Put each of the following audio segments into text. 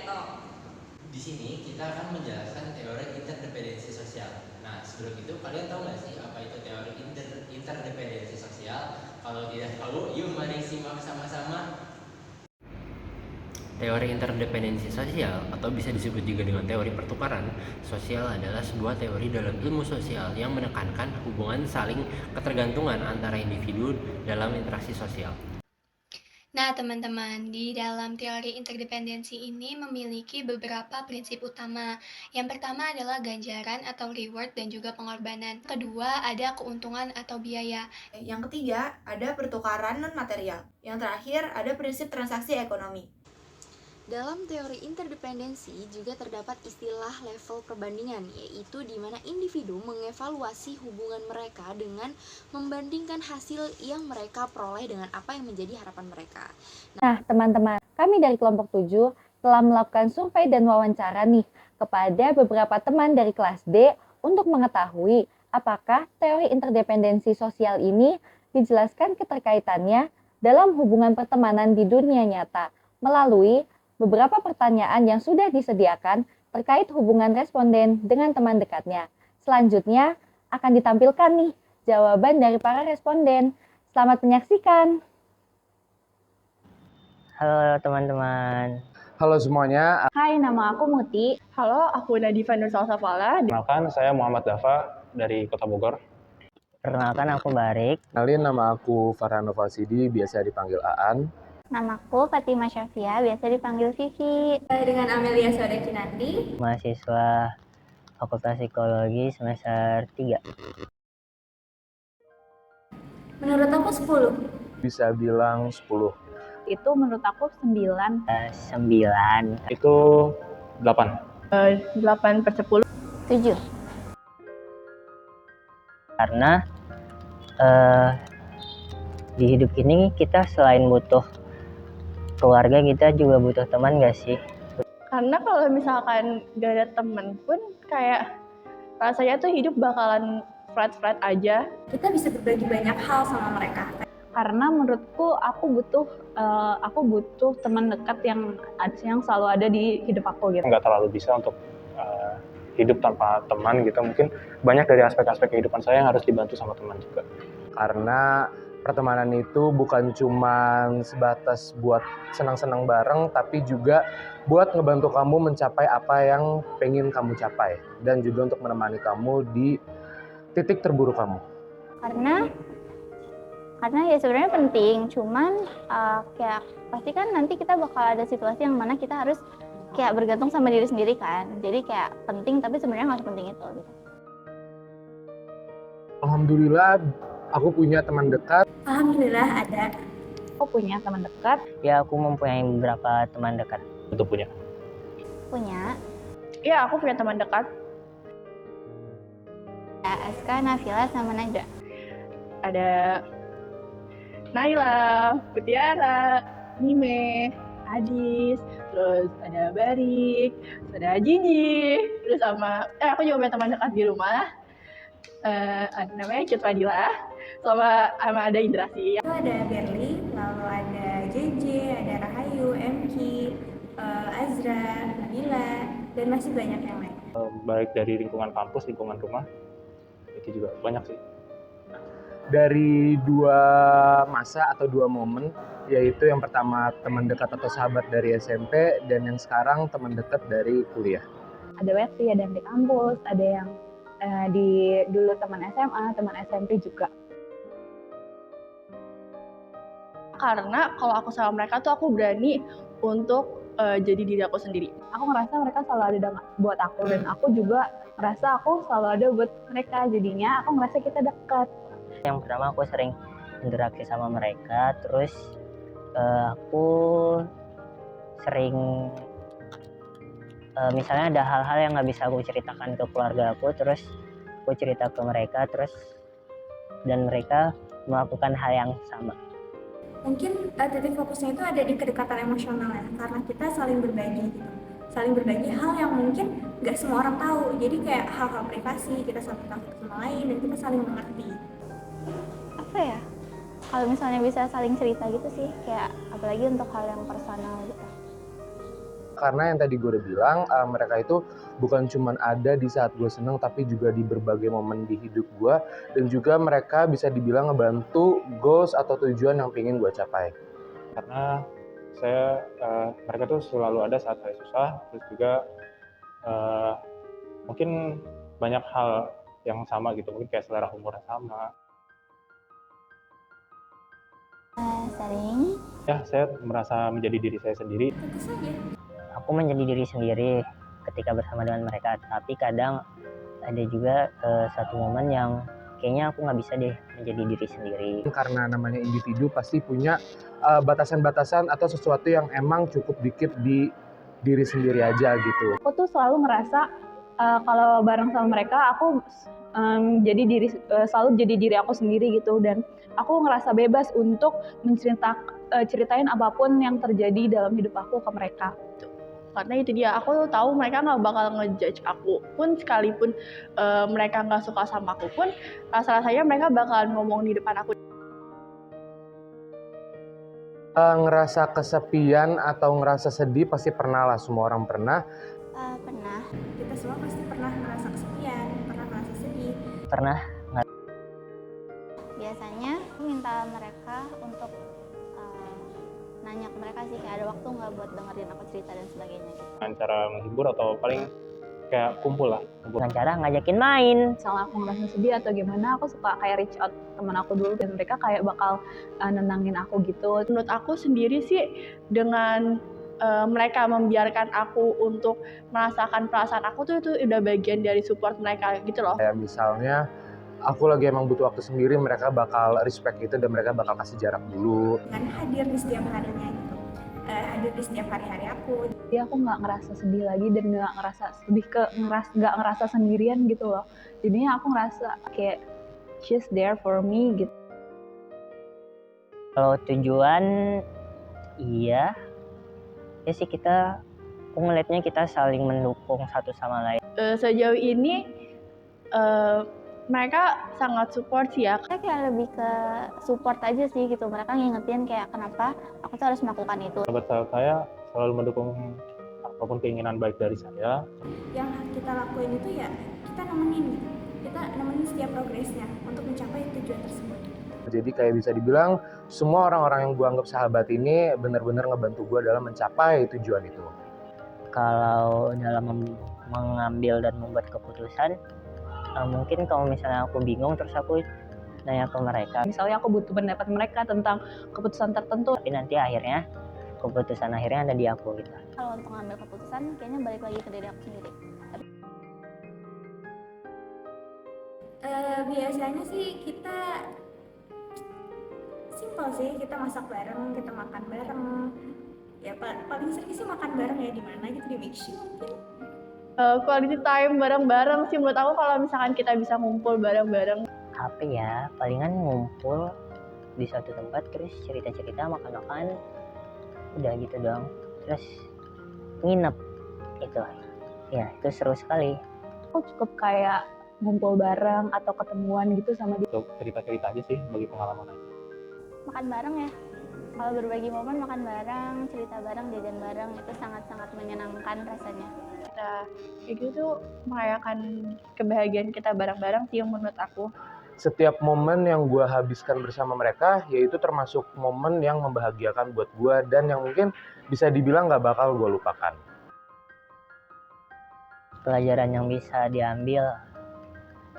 Di sini kita akan menjelaskan teori interdependensi sosial. Nah, sebelum itu kalian tahu nggak sih apa itu teori interdependensi sosial? Kalau tidak tahu, yuk mari simak sama-sama. Teori interdependensi sosial atau bisa disebut juga dengan teori pertukaran sosial adalah sebuah teori dalam ilmu sosial yang menekankan hubungan saling ketergantungan antara individu dalam interaksi sosial. Nah, teman-teman, di dalam teori interdependensi ini memiliki beberapa prinsip utama. Yang pertama adalah ganjaran atau reward dan juga pengorbanan. Kedua, ada keuntungan atau biaya. Yang ketiga, ada pertukaran non-material. Yang terakhir, ada prinsip transaksi ekonomi. Dalam teori interdependensi juga terdapat istilah level perbandingan, yaitu di mana individu mengevaluasi hubungan mereka dengan membandingkan hasil yang mereka peroleh dengan apa yang menjadi harapan mereka. Nah, teman-teman, kami dari kelompok 7 telah melakukan survei dan wawancara nih kepada beberapa teman dari kelas D untuk mengetahui apakah teori interdependensi sosial ini dijelaskan keterkaitannya dalam hubungan pertemanan di dunia nyata melalui beberapa pertanyaan yang sudah disediakan terkait hubungan responden dengan teman dekatnya. Selanjutnya akan ditampilkan nih jawaban dari para responden. Selamat menyaksikan. Halo teman-teman. Halo semuanya. Hai, nama aku Muti. Halo, aku Nadifa Nur Salsafala. Perkenalkan, saya Muhammad Dafa dari Kota Bogor. Perkenalkan, aku Barik. Kenalin, nama aku Farhan Novasidi, biasa dipanggil Aan. Namaku Fatimah Syafia, biasa dipanggil Vivi. Dengan Amelia Sodekinanti. Mahasiswa Fakultas Psikologi semester 3. Menurut aku 10. Bisa bilang 10. Itu menurut aku 9. 9. Itu 8. 8/10. 7. Karena di hidup ini kita selain butuh keluarga, kita juga butuh teman gak sih? Karena kalau misalkan gak ada temen pun kayak rasanya tuh hidup bakalan flat-flat aja. Kita bisa berbagi banyak hal sama mereka. Karena menurutku aku butuh teman dekat yang selalu ada di hidup aku gitu. Nggak terlalu bisa untuk hidup tanpa teman gitu. Mungkin banyak dari aspek-aspek kehidupan saya yang harus dibantu sama teman juga. Karena pertemanan itu bukan cuma sebatas buat senang-senang bareng, tapi juga buat ngebantu kamu mencapai apa yang pengen kamu capai. Dan juga untuk menemani kamu di titik terburuk kamu. Karena ya sebenarnya penting, cuman kayak pasti kan nanti kita bakal ada situasi yang mana kita harus kayak bergantung sama diri sendiri kan. Jadi kayak penting, tapi sebenarnya nggak sepenting itu gitu. Alhamdulillah aku punya teman dekat. Alhamdulillah ada. Aku punya teman dekat. Ya, aku mempunyai beberapa teman dekat. Itu punya. Iya, aku punya teman dekat. Ada Aska, Nafila, sama Najwa. Ada Naila, Putiara, Nime, Adis, terus ada Barik, terus ada Gigi, terus sama aku juga punya teman dekat di rumah. Ada namanya Cut Fadila, sama ada Indrasi. Itu ada Berli, lalu ada JJ, ada Rahayu, Emki, Azra, Nabila, dan masih banyak yang lain. Baik dari lingkungan kampus, lingkungan rumah, itu juga banyak sih. Dari 2 masa atau 2 momen, yaitu yang pertama teman dekat atau sahabat dari SMP, dan yang sekarang teman dekat dari kuliah. Ada Weti, ada yang di kampus, ada yang dulu teman SMA, teman SMP juga. Karena kalau aku sama mereka tuh aku berani untuk jadi diri aku sendiri. Aku ngerasa mereka selalu ada buat aku, dan aku juga ngerasa aku selalu ada buat mereka. Jadinya aku ngerasa kita dekat. Yang pertama, aku sering interaksi sama mereka, terus aku sering misalnya ada hal-hal yang nggak bisa aku ceritakan ke keluarga aku, terus aku cerita ke mereka, terus dan mereka melakukan hal yang sama. Mungkin titik fokusnya itu ada di kedekatan emosional ya, karena kita saling berbagi gitu. Saling berbagi hal yang mungkin nggak semua orang tahu. Jadi kayak hal-hal privasi, kita saling tahu sama lain dan kita saling mengerti. Apa ya? Kalau misalnya bisa saling cerita gitu sih, kayak apalagi untuk hal yang personal gitu. Karena yang tadi gue udah bilang, mereka itu bukan cuma ada di saat gue seneng, tapi juga di berbagai momen di hidup gue. Dan juga mereka bisa dibilang ngebantu goals atau tujuan yang pengen gue capai. Karena mereka tuh selalu ada saat saya susah, terus juga mungkin banyak hal yang sama gitu, mungkin kayak selera humor yang sama. Sering. Ya, saya merasa menjadi diri saya sendiri. Tentu saja. Aku menjadi diri sendiri ketika bersama dengan mereka, tapi kadang ada juga satu momen yang kayaknya aku nggak bisa deh menjadi diri sendiri. Karena namanya individu pasti punya batasan-batasan atau sesuatu yang emang cukup dikit di diri sendiri aja gitu. Aku tuh selalu ngerasa kalau bareng sama mereka aku selalu jadi diri aku sendiri gitu, dan aku ngerasa bebas untuk ceritain apapun yang terjadi dalam hidup aku ke mereka. Karena itu dia, aku tahu mereka nggak bakal ngejudge aku pun, sekalipun mereka nggak suka sama aku pun, rasa-rasanya mereka bakalan ngomong di depan aku. Ngerasa kesepian atau ngerasa sedih pasti pernah lah, semua orang pernah. Pernah. Kita semua pasti pernah merasa kesepian, pernah merasa sedih. Pernah Biasanya aku minta mereka untuk nanya ke mereka sih, kayak ada waktu nggak buat dengerin aku cerita dan sebagainya gitu. Dengan cara menghibur atau paling kayak kumpul lah. dengan cara ngajakin main. Misalnya aku ngerasa sedih atau gimana, aku suka kayak reach out teman aku dulu, dan mereka kayak bakal nenangin aku gitu. Menurut aku sendiri sih, dengan mereka membiarkan aku untuk merasakan perasaan aku tuh, itu udah bagian dari support mereka gitu loh. Kayak misalnya aku lagi emang butuh waktu sendiri, mereka bakal respect itu dan mereka bakal kasih jarak dulu. Dengan hadir di setiap harinya gitu. Hadir di setiap hari-hari aku. Jadi aku nggak ngerasa sedih lagi dan nggak ngerasa nggak ngerasa sendirian gitu loh. Jadinya aku ngerasa kayak she's there for me gitu. Kalau tujuan, iya ya sih, aku ngelihatnya kita saling mendukung satu sama lain. Sejauh ini mereka sangat support sih ya. Saya kayak lebih ke support aja sih gitu, mereka ngingetin kayak kenapa aku tuh harus melakukan itu. Sahabat-sahabat saya selalu mendukung apapun keinginan baik dari saya. Yang kita lakuin itu ya kita nemenin gitu. Kita nemenin setiap progresnya untuk mencapai tujuan tersebut. Jadi kayak bisa dibilang semua orang-orang yang gue anggap sahabat ini benar-benar ngebantu gue dalam mencapai tujuan itu. Kalau dalam mengambil dan membuat keputusan, mungkin kalau misalnya aku bingung terus aku nanya ke mereka. Misalnya aku butuh pendapat mereka tentang keputusan tertentu, Tapi nanti akhirnya keputusan akhirnya ada di aku gitu. Kalau untuk ngambil keputusan kayaknya balik lagi ke diri aku sendiri. Biasanya sih kita simpel sih, kita masak bareng, kita makan bareng. Ya paling sering sih makan bareng ya, di mana gitu, di Mixi mungkin. quality time bareng-bareng sih menurut aku, kalau misalkan kita bisa ngumpul bareng-bareng. Apa ya, palingan ngumpul di suatu tempat terus cerita-cerita, makan-makan, udah gitu doang. Terus nginep gitu. Ya itu seru sekali. Aku cukup kayak ngumpul bareng atau ketemuan gitu sama dia. Untuk cerita-cerita aja sih, bagi pengalaman aja. Makan bareng ya. Kalau berbagi momen, makan bareng, cerita bareng, jajan bareng, itu sangat-sangat menyenangkan rasanya. Nah, kayak gitu tuh merayakan kebahagiaan kita bareng-bareng sih menurut aku. Setiap momen yang gue habiskan bersama mereka, yaitu termasuk momen yang membahagiakan buat gue dan yang mungkin bisa dibilang gak bakal gue lupakan. Pelajaran yang bisa diambil,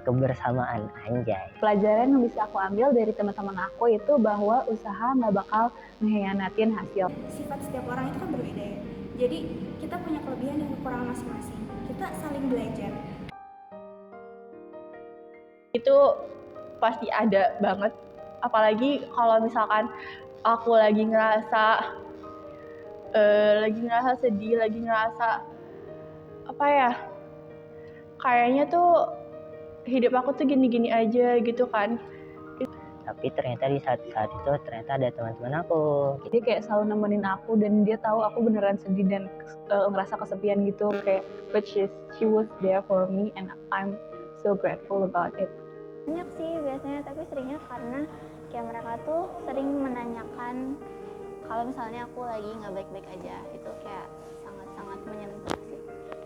kebersamaan, anjay. Pelajaran yang bisa aku ambil dari teman-teman aku itu bahwa usaha nggak bakal mengkhianatin hasil. Sifat setiap orang itu kan berbeda ya. Jadi kita punya kelebihan dan kekurangan masing-masing. Kita saling belajar. Itu pasti ada banget. Apalagi kalau misalkan aku lagi ngerasa sedih, lagi ngerasa apa ya? Kayaknya tuh hidup aku tuh gini-gini aja gitu kan. Tapi ternyata di saat-saat itu ternyata ada teman-teman aku. Dia kayak selalu nemenin aku dan dia tahu aku beneran sedih dan ngerasa kesepian gitu, kayak but she was there for me and I'm so grateful about it. Banyak sih biasanya, tapi seringnya karena kayak mereka tuh sering menanyakan kalau misalnya aku lagi nggak baik-baik aja, itu kayak sangat-sangat menyentuh sih.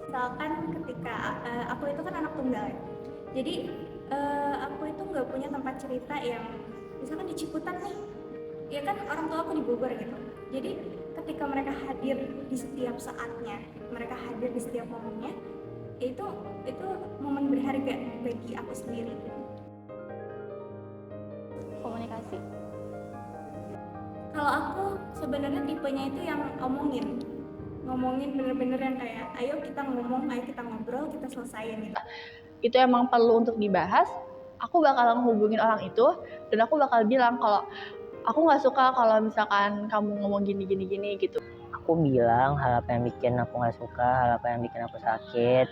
Misalkan ketika aku itu kan anak tunggal ya, jadi aku itu nggak punya tempat cerita yang misalkan di Ciputat nih, ya kan orang tua aku di Bogor gitu. Jadi ketika mereka hadir di setiap saatnya, mereka hadir di setiap momennya, itu momen berharga bagi aku sendiri. Komunikasi. Kalau aku sebenarnya tipenya itu yang ngomongin bener-bener yang kayak ayo kita ngomong, ayo kita ngobrol, kita selesaiin gitu. Itu emang perlu untuk dibahas, aku bakal menghubungin orang itu dan aku bakal bilang kalau aku nggak suka kalau misalkan kamu ngomong gini gitu. Aku bilang hal apa yang bikin aku nggak suka, hal apa yang bikin aku sakit.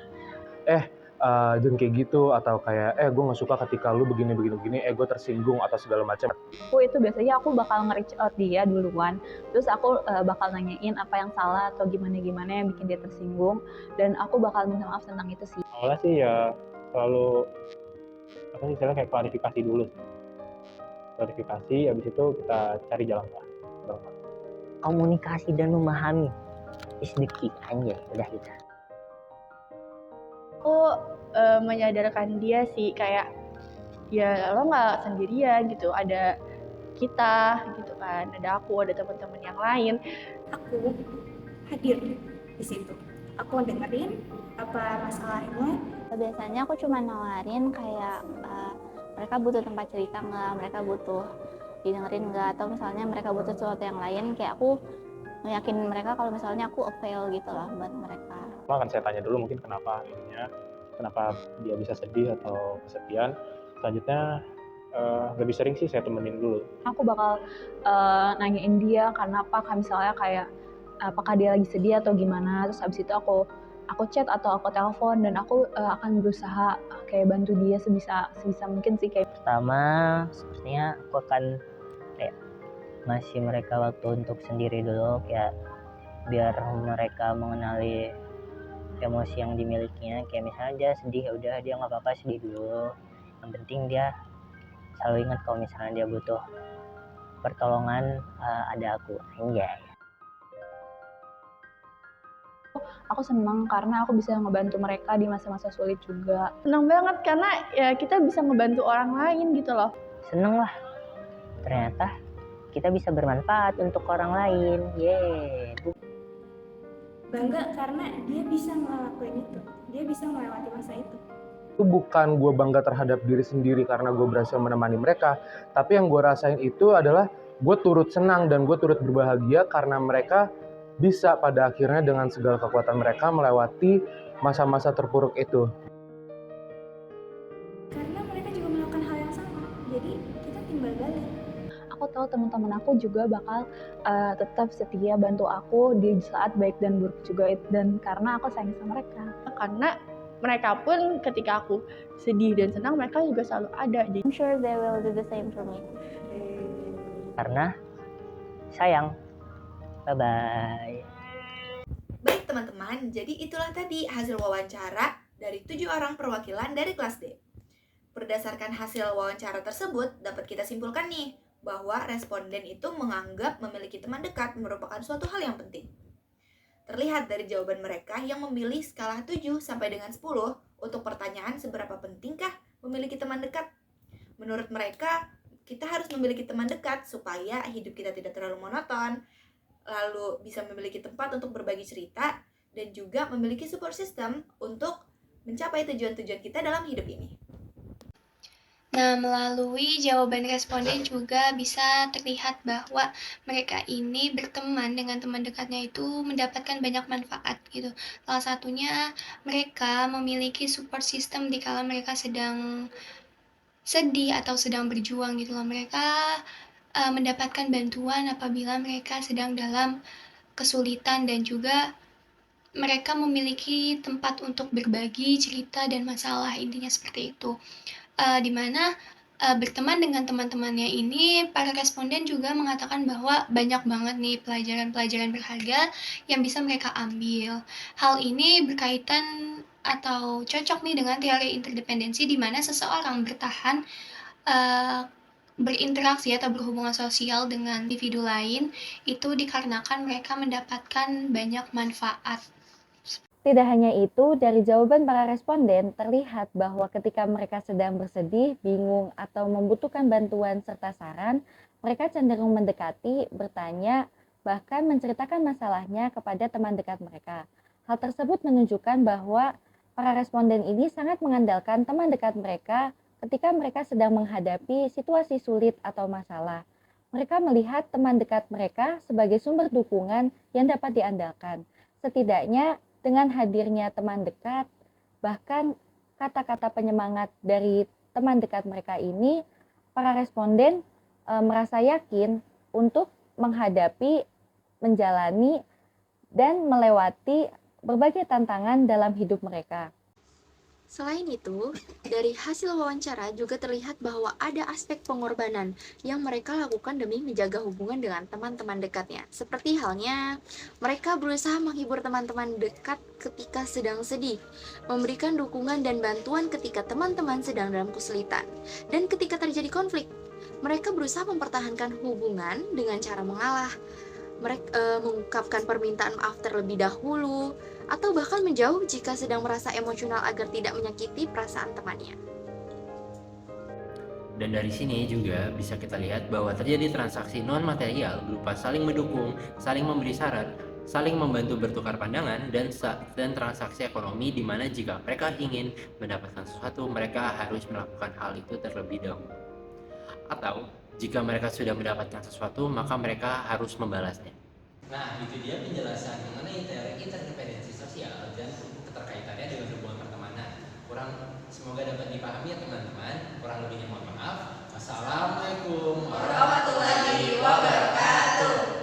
Jangan kayak gitu, atau kayak gue nggak suka ketika lu begini, gue tersinggung atau segala macam. Aku itu biasanya aku bakal nge-reach out dia duluan, terus aku bakal nanyain apa yang salah atau gimana yang bikin dia tersinggung, dan aku bakal minta maaf tentang itu sih. Awalnya sih ya selalu kayak klarifikasi dulu, habis itu kita cari jalan tengah. Komunikasi dan memahami is the key, anjay, udah gitu. Aku menyadarkan dia sih kayak ya lo nggak sendirian gitu, ada kita gitu kan, ada aku, ada teman-teman yang lain. Aku hadir di situ, aku dengerin apa masalahnya. Biasanya aku cuma nawarin kayak mereka butuh tempat cerita nggak, mereka butuh didengerin nggak, atau misalnya mereka butuh sesuatu yang lain, kayak aku meyakin mereka kalau misalnya aku avail gitu lah buat mereka. Akan saya tanya dulu mungkin kenapa dia bisa sedih atau kesepian. Selanjutnya lebih sering sih saya temenin dulu. Aku bakal nanyain dia karena apa, misalnya kayak apakah dia lagi sedih atau gimana, terus habis itu aku chat atau aku telepon, dan aku akan berusaha kayak bantu dia sebisa mungkin sih. Kayak Pertama, sepertinya aku akan kayak ngasih mereka waktu untuk sendiri dulu, kayak biar mereka mengenali emosi yang dimilikinya. Kayak misalnya dia sedih, ya udah dia nggak apa-apa sedih dulu, yang penting dia selalu ingat kalau misalnya dia butuh pertolongan, ada aku, anjay. aku senang karena aku bisa ngebantu mereka di masa-masa sulit juga. Senang banget karena ya kita bisa ngebantu orang lain gitu loh. Seneng lah, ternyata kita bisa bermanfaat untuk orang lain. Yeay. Bangga karena dia bisa ngelakuin itu, dia bisa melewati masa itu. Itu bukan gue bangga terhadap diri sendiri karena gue berhasil menemani mereka, tapi yang gue rasain itu adalah gue turut senang dan gue turut berbahagia karena mereka bisa pada akhirnya dengan segala kekuatan mereka melewati masa-masa terpuruk itu. Karena mereka juga melakukan hal yang sama, jadi kita timbal balik. Aku tahu teman-teman aku juga bakal tetap setia bantu aku di saat baik dan buruk juga, dan karena aku sayang sama mereka. Karena mereka pun ketika aku sedih dan senang, mereka juga selalu ada. I'm sure they will do the same for me. Karena sayang. Bye-bye. Baik teman-teman, jadi itulah tadi hasil wawancara dari 7 orang perwakilan dari kelas D. Berdasarkan hasil wawancara tersebut, dapat kita simpulkan nih, bahwa responden itu menganggap memiliki teman dekat merupakan suatu hal yang penting. Terlihat dari jawaban mereka yang memilih skala 7 sampai dengan 10 untuk pertanyaan seberapa pentingkah memiliki teman dekat. Menurut mereka, kita harus memiliki teman dekat supaya hidup kita tidak terlalu monoton, lalu bisa memiliki tempat untuk berbagi cerita, dan juga memiliki support system untuk mencapai tujuan-tujuan kita dalam hidup ini. Nah, melalui jawaban responden juga bisa terlihat bahwa mereka ini berteman dengan teman dekatnya itu mendapatkan banyak manfaat gitu. Salah satunya mereka memiliki support system di kala mereka sedang sedih atau sedang berjuang gitu loh. Mereka mendapatkan bantuan apabila mereka sedang dalam kesulitan, dan juga mereka memiliki tempat untuk berbagi cerita dan masalah, intinya seperti itu. Dimana berteman dengan teman-temannya ini, para responden juga mengatakan bahwa banyak banget nih pelajaran-pelajaran berharga yang bisa mereka ambil. Hal ini berkaitan atau cocok nih dengan teori interdependensi, di mana seseorang bertahan berinteraksi atau berhubungan sosial dengan individu lain itu dikarenakan mereka mendapatkan banyak manfaat. Tidak hanya itu, dari jawaban para responden terlihat bahwa ketika mereka sedang bersedih, bingung, atau membutuhkan bantuan serta saran, mereka cenderung mendekati, bertanya, bahkan menceritakan masalahnya kepada teman dekat mereka. Hal tersebut menunjukkan bahwa para responden ini sangat mengandalkan teman dekat mereka ketika mereka sedang menghadapi situasi sulit atau masalah. Mereka melihat teman dekat mereka sebagai sumber dukungan yang dapat diandalkan. Setidaknya dengan hadirnya teman dekat, bahkan kata-kata penyemangat dari teman dekat mereka ini, para responden merasa yakin untuk menghadapi, menjalani, dan melewati berbagai tantangan dalam hidup mereka. Selain itu, dari hasil wawancara juga terlihat bahwa ada aspek pengorbanan yang mereka lakukan demi menjaga hubungan dengan teman-teman dekatnya. Seperti halnya, mereka berusaha menghibur teman-teman dekat ketika sedang sedih, memberikan dukungan dan bantuan ketika teman-teman sedang dalam kesulitan, dan ketika terjadi konflik, mereka berusaha mempertahankan hubungan dengan cara mengalah, mereka mengungkapkan permintaan maaf terlebih dahulu, atau bahkan menjauh jika sedang merasa emosional agar tidak menyakiti perasaan temannya. Dan dari sini juga bisa kita lihat bahwa terjadi transaksi non-material berupa saling mendukung, saling memberi saran, saling membantu bertukar pandangan, dan transaksi ekonomi di mana jika mereka ingin mendapatkan sesuatu, mereka harus melakukan hal itu terlebih dahulu. Atau jika mereka sudah mendapatkan sesuatu, maka mereka harus membalasnya. Nah, itu dia penjelasan mengenai teori interdependensi sosial dan keterkaitannya dengan hubungan pertemanan. Semoga dapat dipahami ya teman-teman. Kurang lebihnya mohon maaf. Wassalamualaikum warahmatullahi wabarakatuh.